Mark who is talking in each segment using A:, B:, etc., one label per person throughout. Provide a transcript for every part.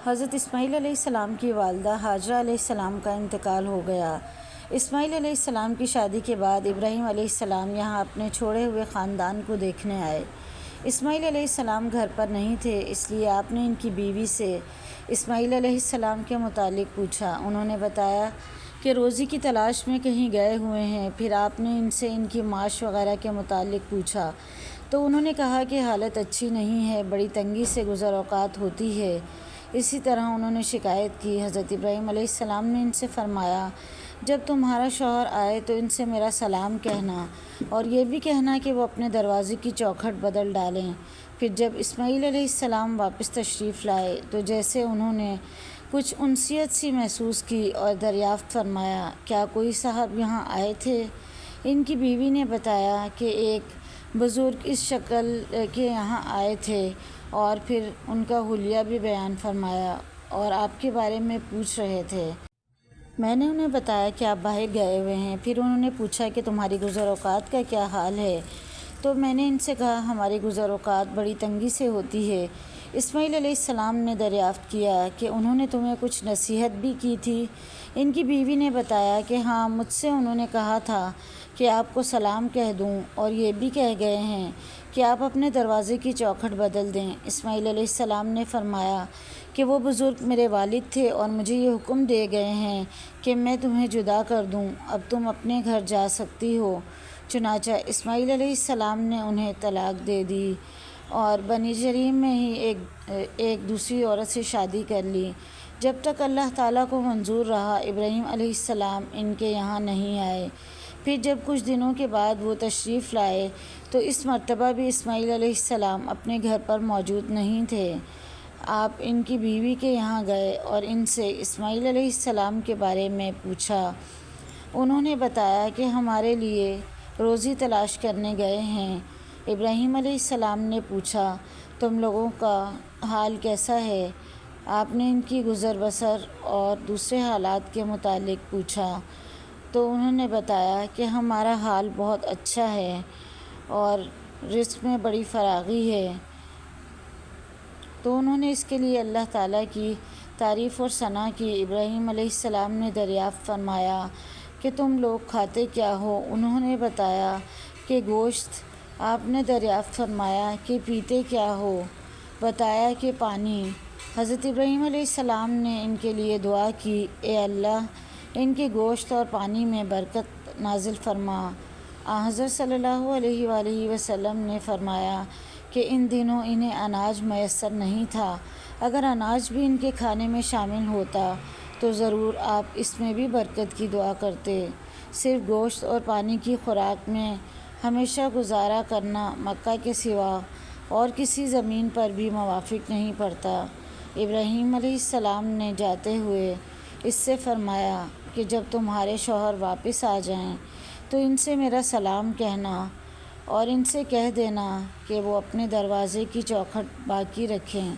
A: حضرت اسماعیل علیہ السلام کی والدہ ہاجرہ علیہ السلام کا انتقال ہو گیا۔ اسماعیل علیہ السلام کی شادی کے بعد ابراہیم علیہ السلام یہاں اپنے چھوڑے ہوئے خاندان کو دیکھنے آئے۔ اسماعیل علیہ السلام گھر پر نہیں تھے، اس لیے آپ نے ان کی بیوی سے اسماعیل علیہ السلام کے متعلق پوچھا۔ انہوں نے بتایا کہ روزی کی تلاش میں کہیں گئے ہوئے ہیں۔ پھر آپ نے ان سے ان کی معاش وغیرہ کے متعلق پوچھا تو انہوں نے کہا کہ حالت اچھی نہیں ہے، بڑی تنگی سے گزر اوقات ہوتی ہے۔ اسی طرح انہوں نے شکایت کی۔ حضرت ابراہیم علیہ السلام نے ان سے فرمایا، جب تمہارا شوہر آئے تو ان سے میرا سلام کہنا اور یہ بھی کہنا کہ وہ اپنے دروازے کی چوکھٹ بدل ڈالیں۔ پھر جب اسماعیل علیہ السلام واپس تشریف لائے تو جیسے انہوں نے کچھ انسیت سی محسوس کی اور دریافت فرمایا، کیا کوئی صاحب یہاں آئے تھے؟ ان کی بیوی نے بتایا کہ ایک بزرگ اس شکل کے یہاں آئے تھے اور پھر ان کا حلیہ بھی بیان فرمایا اور آپ کے بارے میں پوچھ رہے تھے۔ میں نے انہیں بتایا کہ آپ باہر گئے ہوئے ہیں۔ پھر انہوں نے پوچھا کہ تمہاری گزر اوقات کا کیا حال ہے؟ تو میں نے ان سے کہا، ہماری گزر اوقات بڑی تنگی سے ہوتی ہے۔ اسماعیل علیہ السلام نے دریافت کیا کہ انہوں نے تمہیں کچھ نصیحت بھی کی تھی؟ ان کی بیوی نے بتایا کہ ہاں، مجھ سے انہوں نے کہا تھا کہ آپ کو سلام کہہ دوں اور یہ بھی کہہ گئے ہیں کہ آپ اپنے دروازے کی چوکھٹ بدل دیں۔ اسماعیل علیہ السلام نے فرمایا کہ وہ بزرگ میرے والد تھے اور مجھے یہ حکم دے گئے ہیں کہ میں تمہیں جدا کر دوں، اب تم اپنے گھر جا سکتی ہو۔ چنانچہ اسماعیل علیہ السلام نے انہیں طلاق دے دی اور بنی جریم میں ہی ایک دوسری عورت سے شادی کر لی۔ جب تک اللہ تعالیٰ کو منظور رہا، ابراہیم علیہ السلام ان کے یہاں نہیں آئے۔ پھر جب کچھ دنوں کے بعد وہ تشریف لائے تو اس مرتبہ بھی اسماعیل علیہ السلام اپنے گھر پر موجود نہیں تھے۔ آپ ان کی بیوی کے یہاں گئے اور ان سے اسماعیل علیہ السلام کے بارے میں پوچھا۔ انہوں نے بتایا کہ ہمارے لیے روزی تلاش کرنے گئے ہیں۔ ابراہیم علیہ السلام نے پوچھا، تم لوگوں کا حال کیسا ہے؟ آپ نے ان کی گزر بسر اور دوسرے حالات کے متعلق پوچھا تو انہوں نے بتایا کہ ہمارا حال بہت اچھا ہے اور رزق میں بڑی فراغی ہے۔ تو انہوں نے اس کے لیے اللہ تعالیٰ کی تعریف اور ثنا کی۔ ابراہیم علیہ السلام نے دریافت فرمایا کہ تم لوگ کھاتے کیا ہو؟ انہوں نے بتایا کہ گوشت۔ آپ نے دریافت فرمایا کہ پیتے کیا ہو؟ بتایا کہ پانی۔ حضرت ابراہیم علیہ السلام نے ان کے لیے دعا کی، اے اللہ، ان کے گوشت اور پانی میں برکت نازل فرما۔ حضرت صلی اللہ علیہ وآلہ وسلم نے فرمایا کہ ان دنوں انہیں اناج میسر نہیں تھا، اگر اناج بھی ان کے کھانے میں شامل ہوتا تو ضرور آپ اس میں بھی برکت کی دعا کرتے۔ صرف گوشت اور پانی کی خوراک میں ہمیشہ گزارا کرنا مکہ کے سوا اور کسی زمین پر بھی موافق نہیں پڑتا۔ ابراہیم علیہ السلام نے جاتے ہوئے اس سے فرمایا کہ جب تمہارے شوہر واپس آ جائیں تو ان سے میرا سلام کہنا اور ان سے کہہ دینا کہ وہ اپنے دروازے کی چوکھٹ باقی رکھیں۔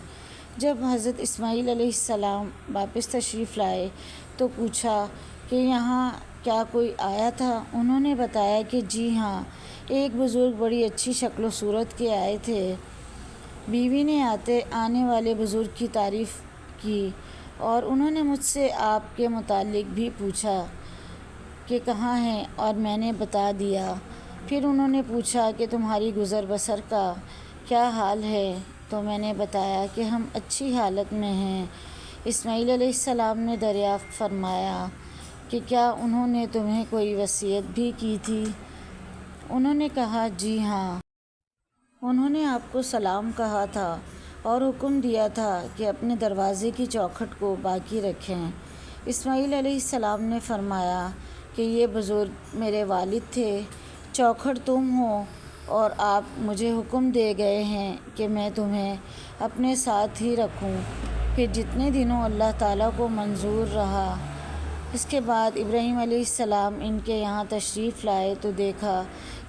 A: جب حضرت اسماعیل علیہ السلام واپس تشریف لائے تو پوچھا کہ یہاں کیا کوئی آیا تھا؟ انہوں نے بتایا کہ جی ہاں، ایک بزرگ بڑی اچھی شکل و صورت کے آئے تھے۔ بیوی نے آنے والے بزرگ کی تعریف کی اور انہوں نے مجھ سے آپ کے متعلق بھی پوچھا کہ کہاں ہیں اور میں نے بتا دیا۔ پھر انہوں نے پوچھا کہ تمہاری گزر بسر کا کیا حال ہے؟ تو میں نے بتایا کہ ہم اچھی حالت میں ہیں۔ اسماعیل علیہ السلام نے دریافت فرمایا کہ کیا انہوں نے تمہیں کوئی وصیت بھی کی تھی؟ انہوں نے کہا جی ہاں، انہوں نے آپ کو سلام کہا تھا اور حکم دیا تھا کہ اپنے دروازے کی چوکھٹ کو باقی رکھیں۔ اسماعیل علیہ السلام نے فرمایا کہ یہ بزرگ میرے والد تھے، چوکھٹ تم ہو اور آپ مجھے حکم دے گئے ہیں کہ میں تمہیں اپنے ساتھ ہی رکھوں۔ پھر جتنے دنوں اللہ تعالیٰ کو منظور رہا، اس کے بعد ابراہیم علیہ السلام ان کے یہاں تشریف لائے تو دیکھا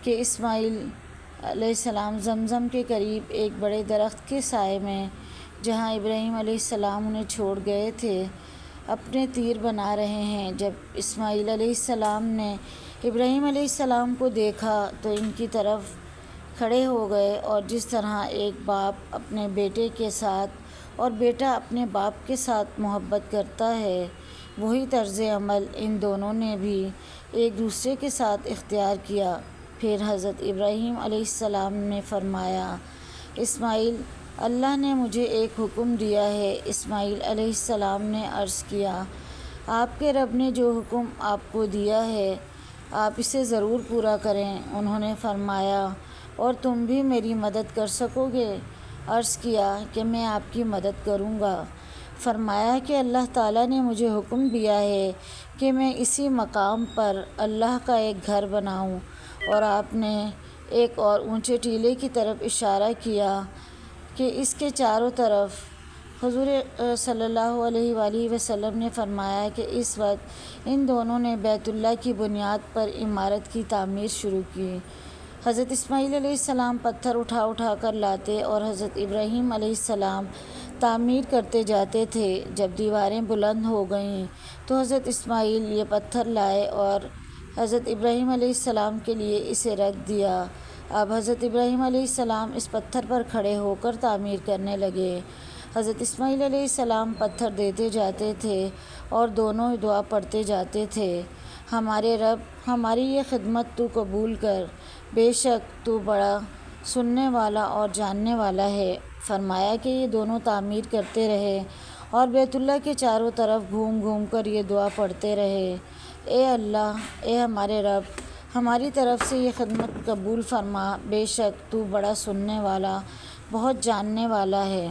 A: کہ اسماعیل علیہ السلام زمزم کے قریب ایک بڑے درخت کے سائے میں، جہاں ابراہیم علیہ السلام انہیں چھوڑ گئے تھے، اپنے تیر بنا رہے ہیں۔ جب اسماعیل علیہ السلام نے ابراہیم علیہ السلام کو دیکھا تو ان کی طرف کھڑے ہو گئے اور جس طرح ایک باپ اپنے بیٹے کے ساتھ اور بیٹا اپنے باپ کے ساتھ محبت کرتا ہے، وہی طرز عمل ان دونوں نے بھی ایک دوسرے کے ساتھ اختیار کیا۔ پھر حضرت ابراہیم علیہ السلام نے فرمایا، اسماعیل، اللہ نے مجھے ایک حکم دیا ہے۔ اسماعیل علیہ السلام نے عرض کیا، آپ کے رب نے جو حکم آپ کو دیا ہے آپ اسے ضرور پورا کریں۔ انہوں نے فرمایا، اور تم بھی میری مدد کر سکو گے؟ عرض کیا کہ میں آپ کی مدد کروں گا۔ فرمایا کہ اللہ تعالیٰ نے مجھے حکم دیا ہے کہ میں اسی مقام پر اللہ کا ایک گھر بناؤں، اور آپ نے ایک اور اونچے ٹیلے کی طرف اشارہ کیا کہ اس کے چاروں طرف۔ حضور صلی اللہ علیہ وآلہ وسلم نے فرمایا کہ اس وقت ان دونوں نے بیت اللہ کی بنیاد پر عمارت کی تعمیر شروع کی۔ حضرت اسماعیل علیہ السلام پتھر اٹھا اٹھا کر لاتے اور حضرت ابراہیم علیہ السلام تعمیر کرتے جاتے تھے۔ جب دیواریں بلند ہو گئیں تو حضرت اسماعیل یہ پتھر لائے اور حضرت ابراہیم علیہ السلام کے لیے اسے رکھ دیا۔ اب حضرت ابراہیم علیہ السلام اس پتھر پر کھڑے ہو کر تعمیر کرنے لگے۔ حضرت اسماعیل علیہ السلام پتھر دیتے جاتے تھے اور دونوں دعا پڑھتے جاتے تھے، ہمارے رب، ہماری یہ خدمت تو قبول کر، بے شک تو بڑا سننے والا اور جاننے والا ہے۔ فرمایا کہ یہ دونوں تعمیر کرتے رہے اور بیت اللہ کے چاروں طرف گھوم گھوم کر یہ دعا پڑھتے رہے، اے اللہ، اے ہمارے رب، ہماری طرف سے یہ خدمت قبول فرما، بے شک تو بڑا سننے والا، بہت جاننے والا ہے۔